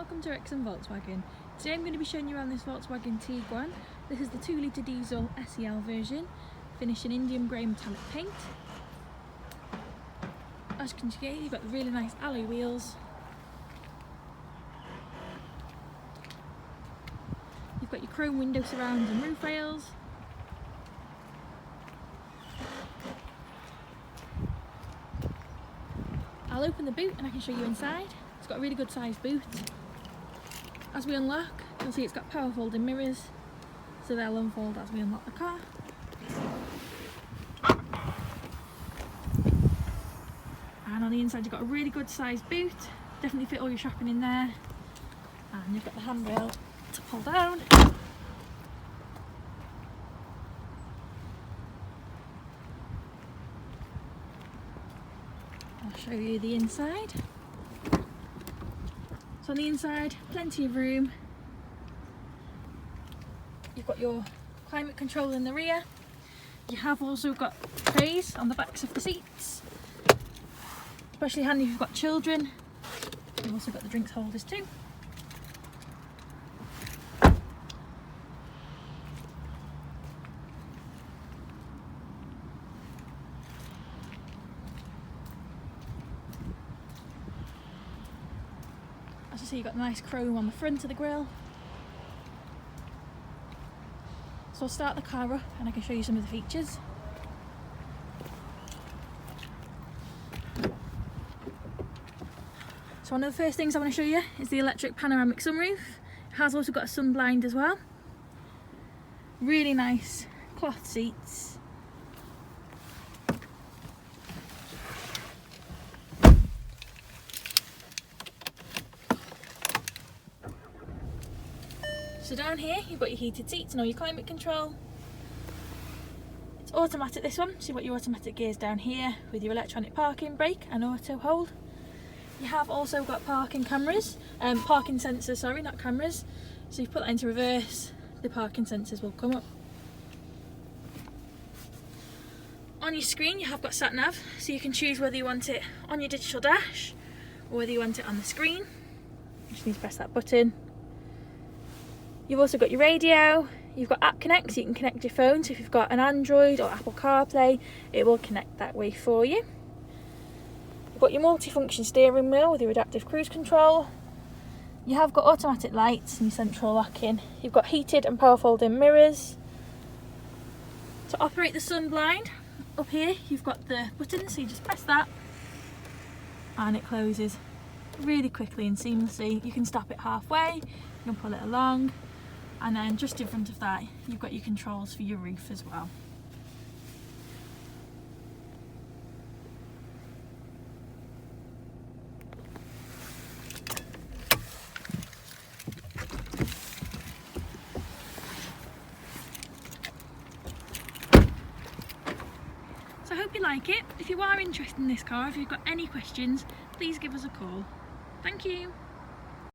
welcome to Wrexham Volkswagen. Today I'm going to be showing you around this Volkswagen Tiguan. This is the 2 litre diesel SEL version, finished in Indium Grey metallic paint. As you can see, you've got really nice alloy wheels. You've got your chrome window surrounds and roof rails. I'll open the boot and I can show you inside. It's got a really good sized boot. As we unlock, you'll see it's got power folding mirrors, so they'll unfold as we unlock the car. And on the inside you've got a really good sized boot, definitely fit all your shopping in there. And you've got the handrail to pull down. I'll show you the inside. So on the inside, plenty of room. You've got your climate control in the rear. You have also got trays on the backs of the seats. Especially handy if you've got children. You've also got the drinks holders too. As you see, you've got nice chrome on the front of the grille. So I'll start the car up and I can show you some of the features. So one of the first things I want to show you is the electric panoramic sunroof. It has also got a sunblind as well. Really nice cloth seats. So down here you've got your heated seats and all your climate control. It's automatic, this one, so you've got your automatic gears down here with your electronic parking brake and auto hold. You have also got parking cameras, parking sensors, sorry, not cameras. So if you put that into reverse, the parking sensors will come up. On your screen you have got sat nav, so you can choose whether you want it on your digital dash or whether you want it on the screen. You just need to press that button. You've also got your radio, you've got App Connect, so you can connect your phone, so if you've got an Android or Apple CarPlay, it will connect that way for you. You've got your multi-function steering wheel with your adaptive cruise control. You have got automatic lights and your central locking. You've got heated and power folding mirrors. To operate the sunblind, up here you've got the button, so you just press that and it closes really quickly and seamlessly. You can stop it halfway, you can pull it along. And then just in front of that, you've got your controls for your roof as well. So I hope you like it. If you are interested in this car, if you've got any questions, please give us a call. Thank you.